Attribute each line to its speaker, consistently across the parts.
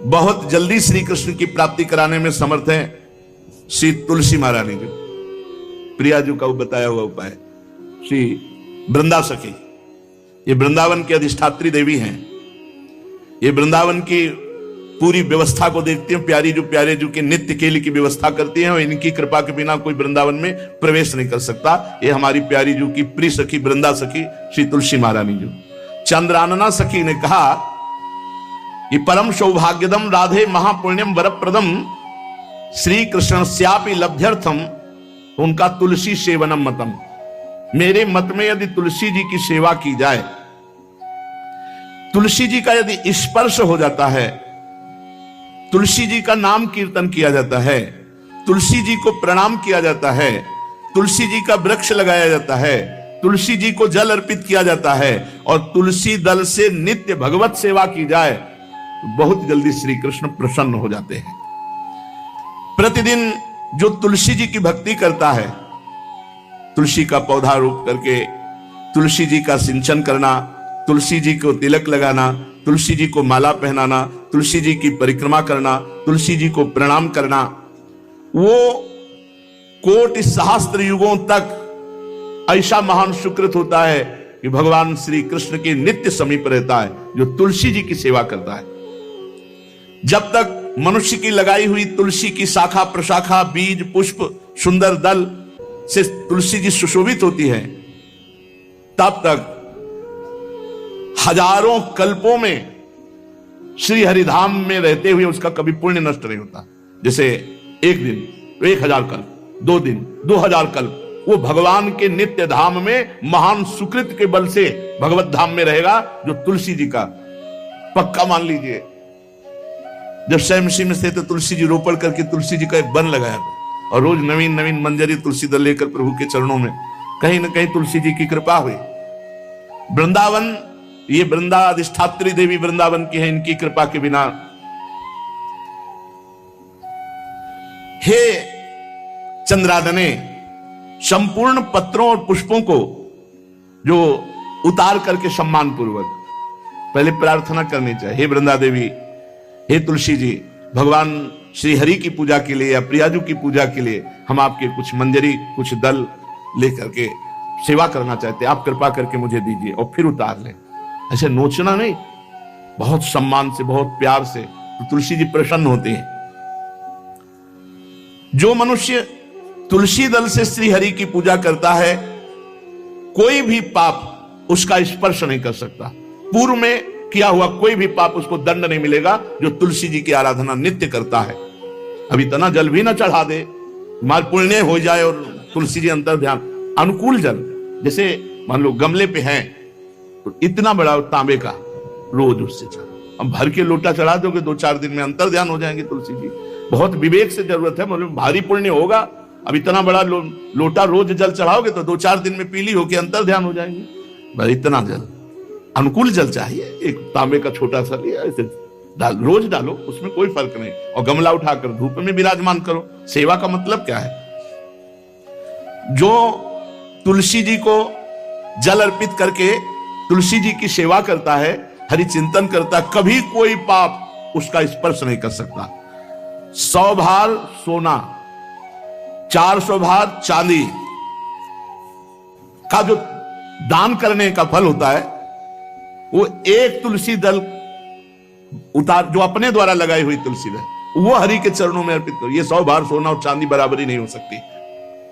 Speaker 1: बहुत जल्दी श्री कृष्ण की प्राप्ति कराने में समर्थ है श्री तुलसी महारानी जी। प्रिया जी का बताया हुआ उपाय श्री वृंदा सखी, ये वृंदावन की अधिष्ठात्री देवी हैं। ये वृंदावन की पूरी व्यवस्था को देखती हैं। प्यारे जो के नित्य केली की व्यवस्था करती हैं और इनकी कृपा के बिना कोई वृंदावन में प्रवेश नहीं कर सकता। ये हमारी प्यारी जो की प्रिय सखी वृंदा सखी श्री तुलसी महारानी जो। चंद्रानना सखी ने कहा कि परम सौभाग्यदम राधे महापुण्यम वरप्रदम श्री कृष्ण श्यापि लभ्यर्थम, उनका तुलसी सेवनम मतम। मेरे मत में यदि तुलसी जी की सेवा की जाए, तुलसी जी का यदि स्पर्श हो जाता है, तुलसी जी का नाम कीर्तन किया जाता है, तुलसी जी को प्रणाम किया जाता है, तुलसी जी का वृक्ष लगाया जाता है, तुलसी जी को जल अर्पित किया जाता है और तुलसी दल से नित्य भगवत सेवा की जाए, तो बहुत जल्दी श्री कृष्ण प्रसन्न हो जाते हैं। प्रतिदिन जो तुलसी जी की भक्ति करता है, तुलसी का पौधा रोप करके तुलसी जी का सिंचन करना, तुलसी जी को तिलक लगाना, तुलसी जी को माला पहनाना, तुलसी जी की परिक्रमा करना, तुलसी जी को प्रणाम करना, वो कोटि सहस्त्र युगों तक ऐसा महान सुकृत होता है कि भगवान श्री कृष्ण के नित्य समीप रहता है जो तुलसी जी की सेवा करता है। जब तक मनुष्य की लगाई हुई तुलसी की शाखा प्रशाखा बीज पुष्प सुंदर दल से तुलसी जी सुशोभित होती है, तब तक हजारों कल्पों में श्री हरिधाम में रहते हुए उसका कभी पुण्य नष्ट नहीं होता। जैसे एक दिन 1000 कल्प, 2 दिन 2000 कल्प, वो भगवान के नित्य धाम में महान सुकृत के बल से भगवत धाम में रहेगा जो तुलसी जी का पक्का मान लीजिए। जब स्वयं में से तो तुलसी जी रोपण करके तुलसी जी का एक वन लगाया और रोज नवीन नवीन मंजरी तुलसी दल लेकर प्रभु के चरणों में कहीं न कहीं तुलसी जी की कृपा हुई। वृंदावन, ये वृंदा अधिष्ठात्री देवी वृंदावन की है, इनकी कृपा के बिना। हे चंद्रादने, संपूर्ण पत्रों और पुष्पों को जो उतार करके सम्मान पूर्वक पहले प्रार्थना करनी चाहिए। हे वृंदा देवी, हे तुलसी जी, भगवान श्री हरि की पूजा के लिए या प्रियाजू की पूजा के लिए हम आपके कुछ मंजरी कुछ दल लेकर के सेवा करना चाहते हैं, आप कृपा करके मुझे दीजिए, और फिर उतार लें। ऐसे नोचना नहीं, बहुत सम्मान से बहुत प्यार से, तो तुलसी जी प्रसन्न होते हैं। जो मनुष्य तुलसी दल से श्री हरि की पूजा करता है, कोई भी पाप उसका स्पर्श नहीं कर सकता। पूर्व में किया हुआ कोई भी पाप उसको दंड नहीं मिलेगा जो तुलसी जी की आराधना नित्य करता है। अब इतना जल भी ना चढ़ा दे, माल पुण्य हो जाए और तुलसी जी अंतर ध्यान अनुकूल जल, जैसे मान लो गमले पे हैं तो इतना बड़ा तांबे का रोज उससे चढ़ा, अब भर के लोटा चढ़ा दोगे 2-4 दिन में अंतर ध्यान हो जाएंगे तुलसी जी। बहुत विवेक से जरूरत है, मतलब भारी पुण्य होगा। अब इतना बड़ा लोटा रोज जल चढ़ाओगे तो 2-4 दिन में पीली होके अंतर ध्यान हो जाएंगे। इतना जल, अनुकूल जल चाहिए। एक तांबे का छोटा सा लिया, ऐसे रोज डालो, उसमें कोई फर्क नहीं, और गमला उठाकर धूप में विराजमान करो। सेवा का मतलब क्या है? जो तुलसी जी को जल अर्पित करके तुलसी जी की सेवा करता है, हरि चिंतन करता है, कभी कोई पाप उसका स्पर्श नहीं कर सकता। 100 भार सोना, 400 भार चांदी का जो दान करने का फल होता है, वो एक तुलसी दल उतार, जो अपने द्वारा लगाई हुई तुलसी दल, वो हरि के चरणों में अर्पित करो। ये 100 भार सोना और चांदी बराबरी नहीं हो सकती।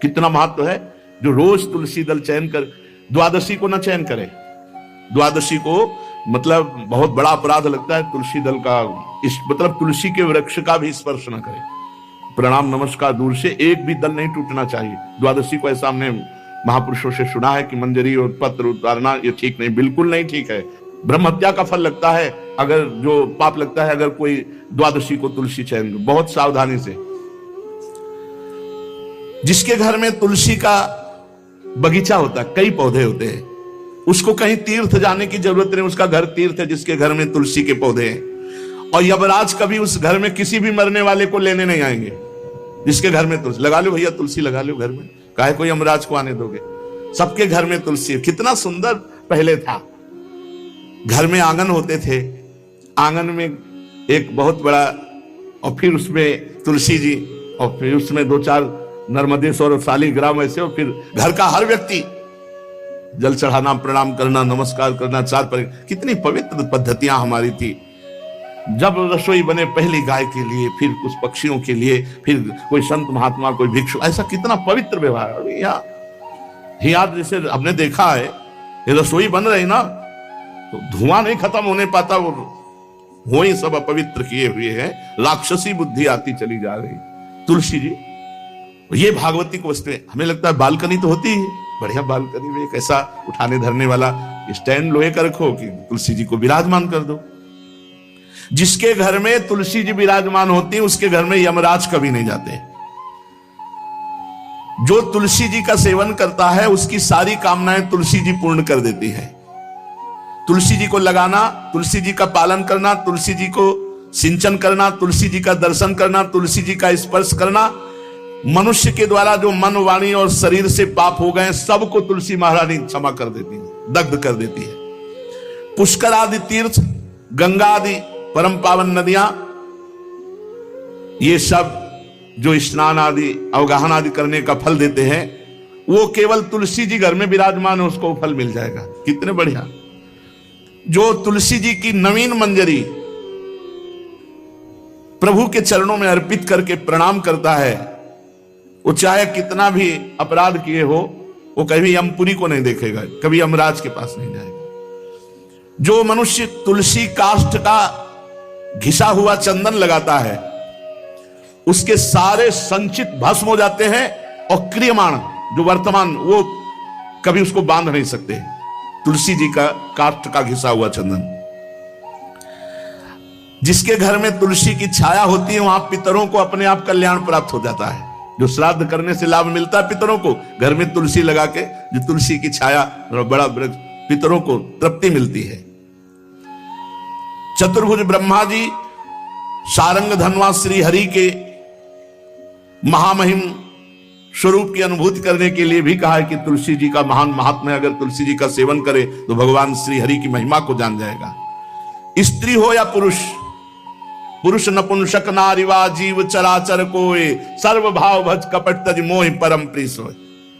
Speaker 1: कितना महत्व है। जो रोज तुलसी दल चयन कर, द्वादशी को ना चयन करे, द्वादशी को मतलब बहुत बड़ा अपराध लगता है तुलसी दल का, इस मतलब तुलसी के वृक्ष का भी स्पर्श न करे। प्रणाम नमस्कार दूर से, एक भी दल नहीं टूटना चाहिए। द्वादशी को ऐसा हमने महापुरुषों से सुना है कि मंजरी और पत्र उतारना ये ठीक नहीं, बिल्कुल नहीं ठीक है। ब्रह्म हत्या का फल लगता है, अगर जो पाप लगता है अगर कोई द्वादशी को तुलसी चयन, बहुत सावधानी से। जिसके घर में तुलसी का बगीचा होता है, कई पौधे होते हैं, उसको कहीं तीर्थ जाने की जरूरत नहीं, उसका घर तीर्थ है जिसके घर में तुलसी के पौधे हैं। और यमराज कभी उस घर में किसी भी मरने वाले को लेने नहीं आएंगे जिसके घर में तुलसी। लगा लो भैया तुलसी लगा लो घर में, काहे कोई यमराज को आने दोगे? सबके घर में तुलसी। कितना सुंदर पहले था, घर में आंगन होते थे, आंगन में एक बहुत बड़ा, और फिर उसमें तुलसी जी, और फिर उसमें 2-4 नर्मदेश्वर और शालिग्राम ऐसे, और फिर घर का हर व्यक्ति जल चढ़ाना, प्रणाम करना, नमस्कार करना, 4 पर। कितनी पवित्र पद्धतियां हमारी थी। जब रसोई बने पहली गाय के लिए, फिर कुछ पक्षियों के लिए, फिर कोई संत महात्मा, कोई भिक्षु, ऐसा कितना पवित्र व्यवहार। यहाँ जैसे हमने देखा है, ये रसोई बन रही ना, तो धुआं नहीं खत्म होने पाता, वो ही सब अपवित्र किए हुए हैं, राक्षसी बुद्धि आती चली जा रही। तुलसी जी, ये भागवती को वस्तु है। हमें लगता है बालकनी तो होती है, बढ़िया बालकनी में एक ऐसा उठाने धरने वाला स्टैंड लोहे का रखो कि तुलसी जी को विराजमान कर दो। जिसके घर में तुलसी जी विराजमान होती है, उसके घर में यमराज कभी नहीं जाते। जो तुलसी जी का सेवन करता है, उसकी सारी कामनाएं तुलसी जी पूर्ण कर देती है। तुलसी जी को लगाना, तुलसी जी का पालन करना, तुलसी जी को सिंचन करना, तुलसी जी का दर्शन करना, तुलसी जी का स्पर्श करना, मनुष्य के द्वारा जो मन, वाणी और शरीर से पाप हो गए, सबको तुलसी महारानी क्षमा कर देती है, दग्ध कर देती है। पुष्कर आदि तीर्थ, गंगा आदि परम पावन नदियां, ये सब जो स्नान आदि, अवगाहन आदि करने का फल देते हैं, वो केवल तुलसी जी घर में विराजमान है, उसको फल मिल जाएगा। कितने बढ़िया। जो तुलसी जी की नवीन मंजरी प्रभु के चरणों में अर्पित करके प्रणाम करता है, वो चाहे कितना भी अपराध किए हो, वो कभी यमपुरी को नहीं देखेगा, कभी यमराज के पास नहीं जाएगा। जो मनुष्य तुलसी काष्ठ का घिसा हुआ चंदन लगाता है, उसके सारे संचित भस्म हो जाते हैं, और क्रियमाण जो वर्तमान, वो कभी उसको बांध नहीं सकते। तुलसी जी का काष्ठ का घिसा हुआ चंदन। जिसके घर में तुलसी की छाया होती है, वहां पितरों को अपने आप कल्याण प्राप्त हो जाता है। जो श्राद्ध करने से लाभ मिलता है पितरों को, घर में तुलसी लगा के, जो तुलसी की छाया, बड़ा वृक्ष, पितरों को तृप्ति मिलती है। चतुर्भुज ब्रह्मा जी सारंग धनवा श्री हरि के महामहिम स्वरूप की अनुभूति करने के लिए भी कहा है कि तुलसी जी का महान महात्मा है। अगर तुलसी जी का सेवन करे तो भगवान श्री हरि की महिमा को जान जाएगा। स्त्री हो या पुरुष, पुरुष नपुंसक नारीवा जीव चराचर कोय, सर्व भाव भज कपट तज मोहि परम प्रिय सोय।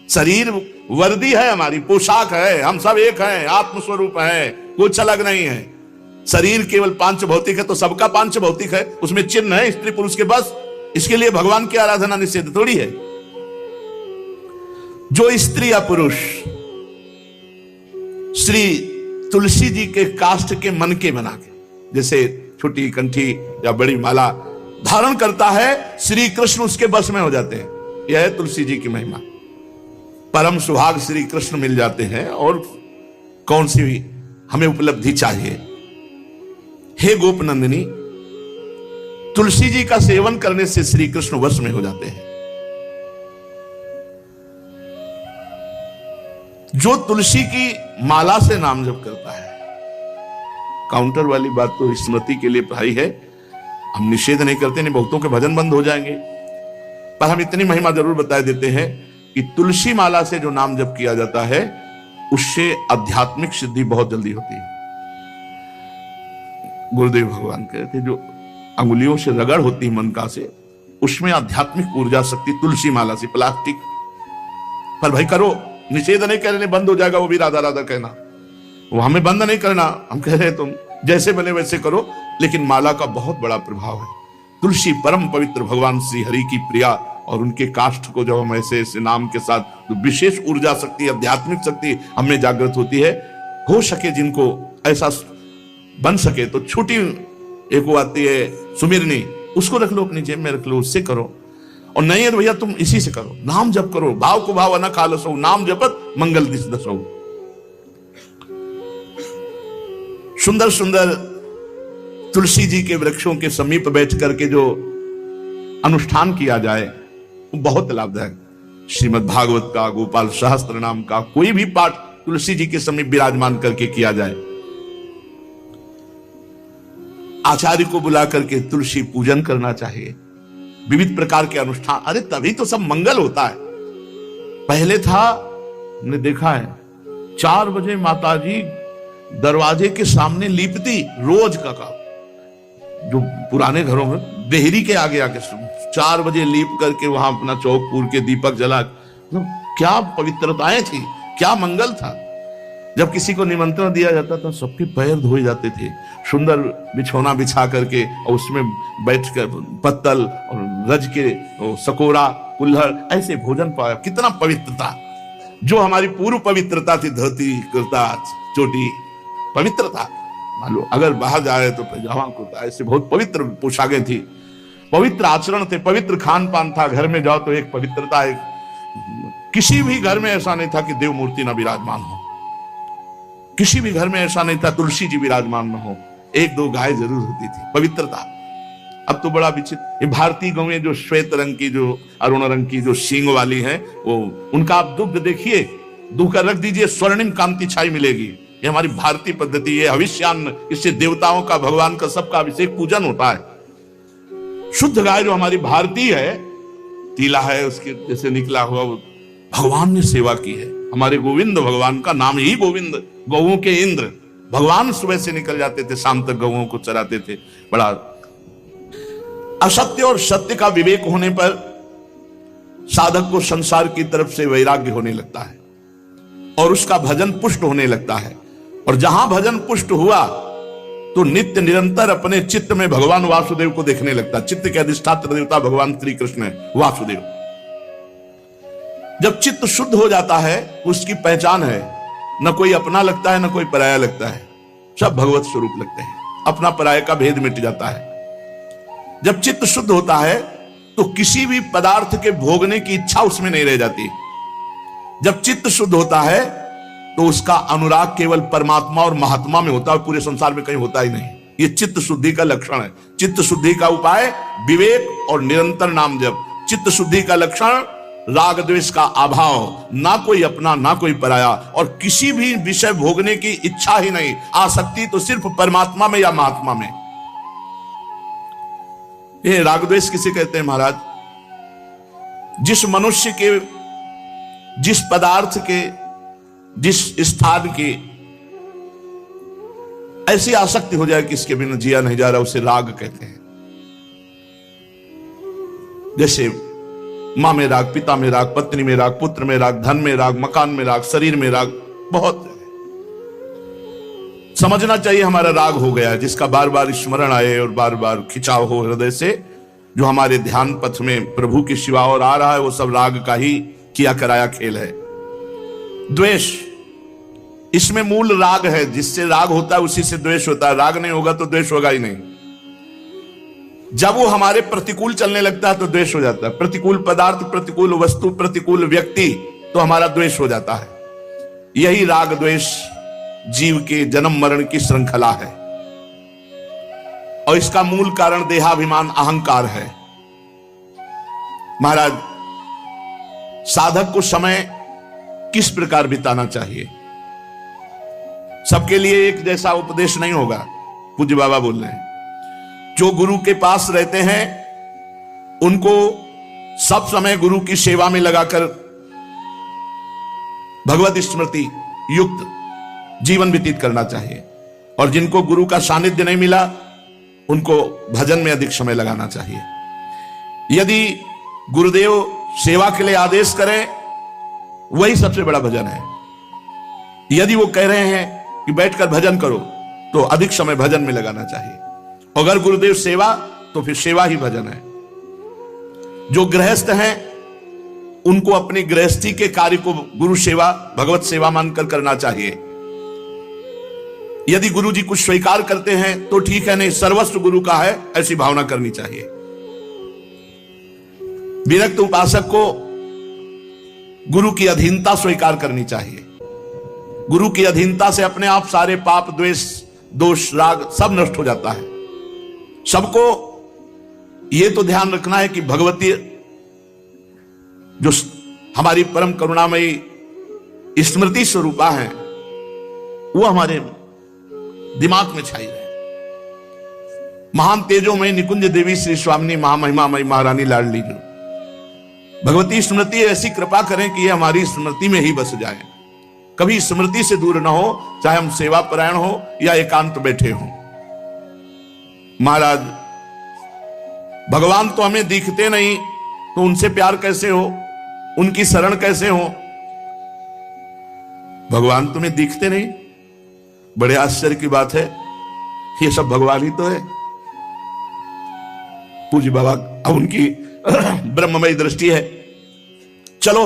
Speaker 1: शरीर वर्दी है, हमारी पोशाक है, हम सब एक हैं, आत्मस्वरूप है, कुछ अलग नहीं है। शरीर केवल पांच भौतिक है तो सबका पांच भौतिक है, उसमें चिन्ह है स्त्री पुरुष के, बस। इसके लिए भगवान की आराधना निषेध थोड़ी है। जो स्त्री या पुरुष श्री तुलसी जी के काष्ठ के मन के बना के, जैसे छोटी कंठी या बड़ी माला धारण करता है, श्री कृष्ण उसके बस में हो जाते हैं। यह है तुलसी जी की महिमा। परम सुहाग श्री कृष्ण मिल जाते हैं, और कौन सी हमें उपलब्धि चाहिए। हे गोप नंदिनी, तुलसी जी का सेवन करने से श्री कृष्ण वश में हो जाते हैं। जो तुलसी की माला से नाम जप करता है, काउंटर वाली बात तो स्मृति के लिए पढ़ाई है, हम निषेध नहीं करते, नहीं बहुतों के भजन बंद हो जाएंगे, पर हम इतनी महिमा जरूर बता देते हैं कि तुलसी माला से जो नाम जप किया जाता है, उससे आध्यात्मिक सिद्धि बहुत जल्दी होती है। गुरुदेव भगवान कहते, जो अंगुलियों से रगड़ होती है मन का से, उसमें आध्यात्मिक ऊर्जा शक्ति तुलसी माला से। प्लास्टिक पर भाई करो, निषेध नहीं करने, बंद हो जाएगा वो भी राधा राधा कहना, वो हमें बंद नहीं करना। हम कह रहे हैं तुम जैसे बने वैसे करो, लेकिन माला का बहुत बड़ा प्रभाव है। तुलसी परम पवित्र भगवान श्री हरि की प्रिया, और उनके काष्ठ को जब हम ऐसे ऐसे नाम के साथ, तो विशेष ऊर्जा शक्ति, आध्यात्मिक शक्ति हमें जागृत होती है। हो सके जिनको ऐसा बन सके तो छोटी एक वो आती है सुमिरनी, उसको रख लो, अपनी जेब में रख लो, उससे करो। और नहीं है तो भैया तुम इसी से करो, नाम जप करो। भाव को भाव न खालसो, नाम जपत मंगल दिस दसो। सुंदर सुंदर तुलसी जी के वृक्षों के समीप बैठ करके जो अनुष्ठान किया जाए, वो बहुत लाभदायक। श्रीमद् भागवत का, गोपाल सहस्त्र नाम का कोई भी पाठ तुलसी जी के समीप विराजमान करके किया जाए। आचार्य को बुला करके तुलसी पूजन करना चाहिए। विविध प्रकार के अनुष्ठान, अरे तभी तो सब मंगल होता है। पहले था, हमने देखा है, 4 बजे माताजी दरवाजे के सामने लीपती, रोज का काम। जो पुराने घरों में देहरी के आगे आके 4 बजे लीप करके वहां अपना चौक पूर के दीपक जला, तो क्या पवित्रताएं थी, क्या मंगल था। जब किसी को निमंत्रण दिया जाता तो सबके पैर धोए जाते थे, सुंदर बिछौना बिछा करके और उसमें बैठकर पत्तल और रज के सकोरा कुल्हड़ ऐसे भोजन पाया। कितना पवित्रता, जो हमारी पूर्व पवित्रता थी, धोती कुर्ता चोटी पवित्रता। मान लो अगर बाहर जा रहे तो पैजामा कुर्ता, ऐसे बहुत पवित्र पोशाकें थी, पवित्र आचरण थे, पवित्र खान पान था। घर में जाओ तो एक पवित्रता, एक किसी भी घर में ऐसा नहीं था कि देव मूर्ति ना विराजमान हो, किसी भी घर में ऐसा नहीं था तुलसी जी विराजमान न हो, 1-2 गाय जरूर होती थी, पवित्रता। अब तो बड़ा विचित्र, ये भारतीय गौएं जो श्वेत रंग की, जो अरुण रंग की, जो सींग वाली हैं, वो उनका आप दुग्ध देखिए, दूह कर रख दीजिए, स्वर्णिम कांति छाई मिलेगी। ये हमारी भारतीय पद्धति है, हविष्यान्न, इससे देवताओं का, भगवान का, सबका अभिषेक पूजन होता है। शुद्ध गाय जो हमारी भारतीय है, तीला है उसके जैसे निकला हुआ, वो भगवान ने सेवा की है। हमारे गोविंद भगवान का नाम ही गोविंद, गौओं के इंद्र। भगवान सुबह से निकल जाते थे, शाम तक गौओं को चराते थे। बड़ा असत्य और सत्य का विवेक होने पर साधक को संसार की तरफ से वैराग्य होने लगता है और उसका भजन पुष्ट होने लगता है। और जहां भजन पुष्ट हुआ तो नित्य निरंतर अपने चित्त में भगवान वासुदेव को देखने लगता। चित्त के अधिष्ठात्र देवता भगवान श्री कृष्ण है, वासुदेव। जब चित्त शुद्ध हो जाता है, उसकी पहचान है, न कोई अपना लगता है, न कोई पराया लगता है, सब भगवत स्वरूप लगते हैं, अपना पराया का भेद मिट जाता है। जब चित्त शुद्ध होता है तो किसी भी पदार्थ के भोगने की इच्छा उसमें नहीं रह जाती। जब चित्त शुद्ध होता है तो उसका अनुराग केवल परमात्मा और महात्मा में होता है, पूरे संसार में कहीं होता ही नहीं। ये चित्त शुद्धि का लक्षण है। चित्त शुद्धि का उपाय विवेक और निरंतर नाम जप। चित्त शुद्धि का लक्षण राग द्वेष का अभाव, ना कोई अपना ना कोई पराया, और किसी भी विषय भोगने की इच्छा ही नहीं, आसक्ति तो सिर्फ परमात्मा में या महात्मा में। ये राग द्वेष किसे कहते हैं महाराज? जिस मनुष्य के, जिस पदार्थ के, जिस स्थान की ऐसी आसक्ति हो जाए कि इसके बिना जिया नहीं जा रहा, उसे राग कहते हैं। जैसे मां में राग, पिता में राग, पत्नी में राग, पुत्र में राग, धन में राग, मकान में राग, शरीर में राग, बहुत समझना चाहिए हमारा राग हो गया, जिसका बार बार स्मरण आए और बार बार खिंचाव हो हृदय से। जो हमारे ध्यान पथ में प्रभु की शिवा और आ रहा है, वो सब राग का ही किया कराया खेल है। द्वेष, इसमें मूल राग है, जिससे राग होता है उसी से द्वेष होता है। राग नहीं होगा तो द्वेष होगा ही नहीं। जब वो हमारे प्रतिकूल चलने लगता है तो द्वेष हो जाता है। प्रतिकूल पदार्थ, प्रतिकूल वस्तु, प्रतिकूल व्यक्ति, तो हमारा द्वेष हो जाता है। यही राग द्वेष जीव के जन्म मरण की श्रृंखला है और इसका मूल कारण देहाभिमान, अहंकार है। महाराज, साधक को समय किस प्रकार बिताना चाहिए? सबके लिए एक जैसा उपदेश नहीं होगा। पूज्य बाबा बोल रहे हैं, जो गुरु के पास रहते हैं उनको सब समय गुरु की सेवा में लगाकर भगवत स्मृति युक्त जीवन व्यतीत करना चाहिए। और जिनको गुरु का सानिध्य नहीं मिला उनको भजन में अधिक समय लगाना चाहिए। यदि गुरुदेव सेवा के लिए आदेश करें, वही सबसे बड़ा भजन है। यदि वो कह रहे हैं कि बैठकर भजन करो, तो अधिक समय भजन में लगाना चाहिए। अगर गुरुदेव सेवा, तो फिर सेवा ही भजन है। जो गृहस्थ हैं उनको अपनी गृहस्थी के कार्य को गुरु सेवा, भगवत सेवा मानकर करना चाहिए। यदि गुरु जी कुछ स्वीकार करते हैं तो ठीक है, नहीं सर्वस्व गुरु का है, ऐसी भावना करनी चाहिए। विरक्त उपासक को गुरु की अधीनता स्वीकार करनी चाहिए। गुरु की अधीनता से अपने आप सारे पाप, द्वेष, दोष, राग सब नष्ट हो जाता है। सबको यह तो ध्यान रखना है कि भगवती जो हमारी परम करुणामयी स्मृति स्वरूपा है, वो हमारे दिमाग में छाई रहे। महान तेजो में निकुंज देवी श्री स्वामिनी महामहिमामयी महारानी लाडली जो भगवती स्मृति ऐसी कृपा करें कि ये हमारी स्मृति में ही बस जाए, कभी स्मृति से दूर ना हो, चाहे हम सेवा परायण हो या एकांत बैठे हो। महाराज भगवान तो हमें दिखते नहीं, तो उनसे प्यार कैसे हो, उनकी शरण कैसे हो? भगवान तुम्हें दिखते नहीं? बड़े आश्चर्य की बात है, ये सब भगवान ही तो है। पूज्य बाबा, अब उनकी ब्रह्ममयी दृष्टि है। चलो,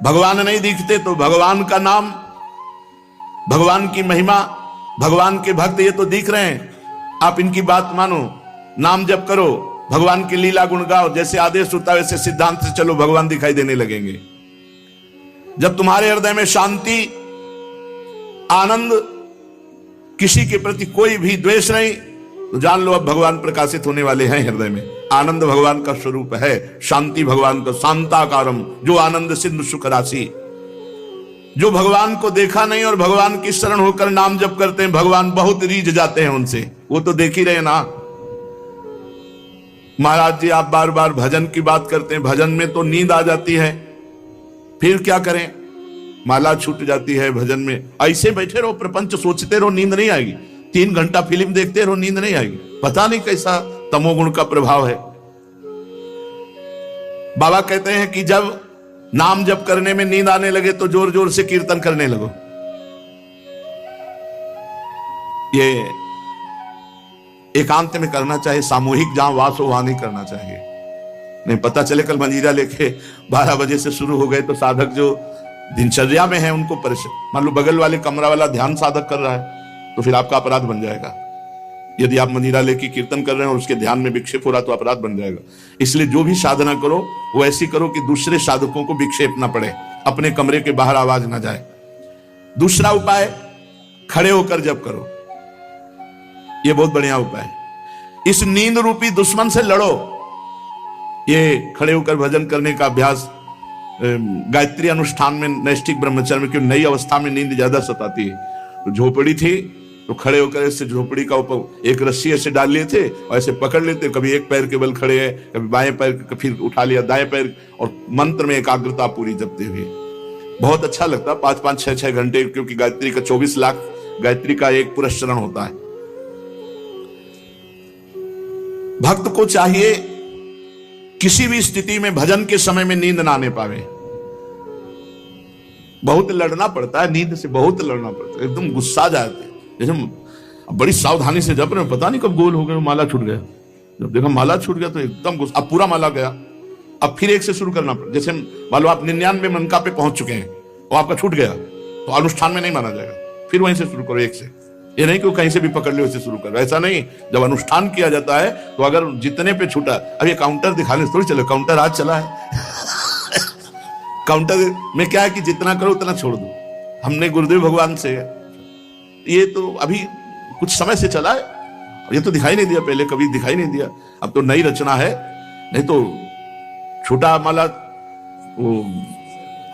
Speaker 1: भगवान नहीं दिखते तो भगवान का नाम, भगवान की महिमा, भगवान के भक्त ये तो दिख रहे हैं, आप इनकी बात मानो, नाम जप करो, भगवान की लीला गुण गाओ, जैसे आदेश होता है वैसे सिद्धांत से चलो, भगवान दिखाई देने लगेंगे। जब तुम्हारे हृदय में शांति, आनंद, किसी के प्रति कोई भी द्वेष नहीं, तो जान लो अब भगवान प्रकाशित होने वाले हैं हृदय में। आनंद भगवान का स्वरूप है, शांति भगवान का, शांताकारम, जो आनंद सिंधु सुख राशि। जो भगवान को देखा नहीं और भगवान की शरण होकर नाम जप करते हैं, भगवान बहुत रीझ जाते हैं उनसे, वो तो देख ही रहे ना। महाराज जी, आप बार बार भजन की बात करते हैं, भजन में तो नींद आ जाती है, फिर क्या करें? माला छूट जाती है भजन में। ऐसे बैठे रहो, प्रपंच सोचते रहो, नींद नहीं आएगी। 3 घंटा फिल्म देखते रहो, नींद नहीं आएगी। पता नहीं कैसा तमोगुण का प्रभाव है। बाबा कहते हैं कि जब नाम जप करने में नींद आने लगे तो जोर जोर से कीर्तन करने लगो। ये एकांत में करना चाहिए, सामूहिक जहां वास हो वहां नहीं करना चाहिए। नहीं पता चले कल मंजीरा लेके 12 बजे से शुरू हो गए तो साधक जो दिनचर्या में है उनको परेशान, मान लो बगल वाले कमरा वाला ध्यान साधक कर रहा है तो फिर आपका अपराध बन जाएगा। यदि आप मंजीरा लेके कीर्तन कर रहे हैं और उसके ध्यान में विक्षेप हो रहा तो अपराध बन जाएगा। इसलिए जो भी साधना करो वो ऐसी करो कि दूसरे साधकों को विक्षेप ना पड़े, अपने कमरे के बाहर आवाज ना जाए। दूसरा उपाय, खड़े होकर जप करो। ये बहुत बढ़िया उपाय है। इस नींद रूपी दुश्मन से लड़ो। ये खड़े होकर भजन करने का अभ्यास गायत्री अनुष्ठान में, नैष्ठिक ब्रह्मचर्य में, क्यों नई अवस्था में नींद ज्यादा सताती है। तो झोपड़ी थी तो खड़े होकर ऐसे झोपड़ी का ऊपर एक रस्सी ऐसे डाल लिए थे और ऐसे पकड़ लेते, कभी एक पैर के बल खड़े है, कभी बाएं पैर, फिर उठा लिया दाएं पैर, और मंत्र में एकाग्रता पूरी जपते हुए। बहुत अच्छा लगता, 5-5, 6-6 घंटे, क्योंकि गायत्री का 24 लाख गायत्री का एक पुरस्चरण होता है। भक्त को चाहिए किसी भी स्थिति में भजन के समय में नींद ना आने पावे। बहुत लड़ना पड़ता है, नींद से बहुत लड़ना पड़ता है, एकदम गुस्सा जाते हैं। जैसे बड़ी सावधानी से जप रहे, पता नहीं कब गोल हो गए, माला छूट गया। जब देखा माला छूट गया तो एकदम गुस्सा, अब पूरा माला गया, अब फिर एक से शुरू करना पड़ा। जैसे मान लो आप 99 मनका पे पहुंच चुके हैं और आपका छूट गया तो अनुष्ठान में नहीं माना जाएगा, फिर वहीं से शुरू करो एक से। ये नहीं कि कहीं से भी पकड़ लो वैसे शुरू करो, ऐसा नहीं। जब अनुष्ठान किया जाता है तो अगर जितने पे छूटा, अब ये काउंटर दिखाने से थोड़ी चलो, काउंटर आज चला है काउंटर में क्या है कि जितना करो उतना छोड़ दो। हमने गुरुदेव भगवान से, ये तो अभी कुछ समय से चला है, ये तो दिखाई नहीं दिया, पहले कभी दिखाई नहीं दिया, अब तो नई रचना है। नहीं तो छोटा माला वो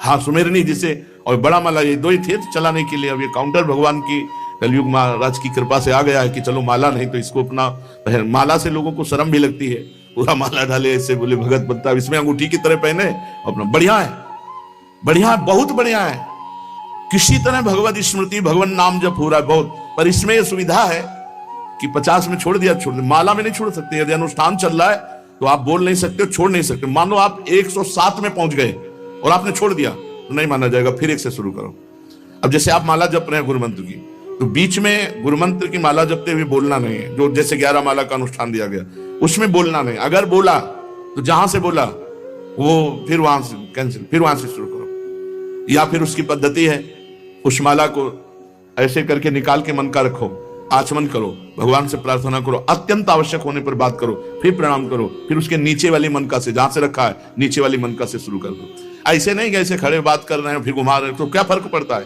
Speaker 1: हाँ सुमेरनी जिसे, और बड़ा माला, ये 2 ही थे तो चलाने के लिए। अब ये काउंटर भगवान की कलयुग महाराज की कृपा से आ गया है कि चलो माला नहीं तो इसको अपना पहन। माला से लोगों को शर्म भी लगती है, पूरा माला डाले ऐसे, बोले भगत बनता, इसमें अंगूठी की तरह पहने अपना। बढ़िया है, बढ़िया है, बहुत बढ़िया है। किसी तरह भगवत स्मृति, भगवान नाम जप हो रहा है बहुत, पर इसमें यह सुविधा है कि 50 में छोड़ दिया, छोड़ दिया। माला में नहीं छोड़ सकते। यदि अनुष्ठान चल रहा है तो आप बोल नहीं सकते, छोड़ नहीं सकते। मान लो आप 107 में पहुंच गए और आपने छोड़ दिया तो नहीं माना जाएगा, फिर एक से शुरू करो। अब जैसे आप माला जप रहे हैं गुरु मंत्र की, तो बीच में गुरु मंत्र की माला जपते हुए बोलना नहीं है। जो जैसे 11 माला का अनुष्ठान दिया गया उसमें बोलना नहीं। अगर बोला तो जहां से बोला वो फिर वहां से कैंसिल, फिर वहां से शुरू करो। या फिर उसकी पद्धति है, उस माला को ऐसे करके निकाल के मन का रखो, आचमन करो, भगवान से प्रार्थना करो, अत्यंत आवश्यक होने पर बात करो, फिर प्रणाम करो, फिर उसके नीचे वाली मनका से, जहां से रखा है नीचे वाली मनका से शुरू कर दो। ऐसे नहीं कि ऐसे खड़े बात कर रहे हैं फिर घुमा रहे हैं, तो क्या फर्क पड़ता है?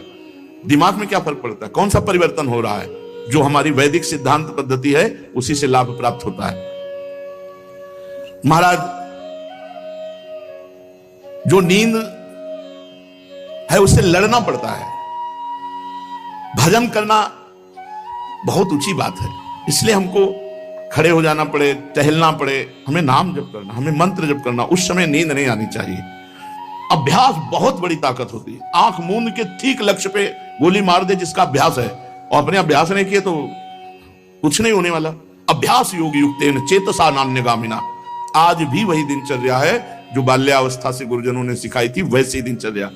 Speaker 1: दिमाग में क्या फर्क पड़ता है? कौन सा परिवर्तन हो रहा है? जो हमारी वैदिक सिद्धांत पद्धति है उसी से लाभ प्राप्त होता है। महाराज, जो नींद है उससे लड़ना पड़ता है। भजन करना बहुत ऊंची बात है, इसलिए हमको खड़े हो जाना पड़े, टहलना पड़े, हमें नाम जप करना, हमें मंत्र जप करना। उस समय नींद नहीं आनी चाहिए। अभ्यास बहुत बड़ी ताकत होती है। आंख मूंद के ठीक लक्ष्य पे गोली मार दे जिसका अभ्यास है, और अपने अभ्यास नहीं किए तो कुछ नहीं होने वाला। अभ्यास योग युक्तेन चेतसा नान्यगामिना। आज भी वही दिनचर्या है जो बाल्यावस्था से गुरुजनों ने सिखाई थी, वैसी दिनचर्या।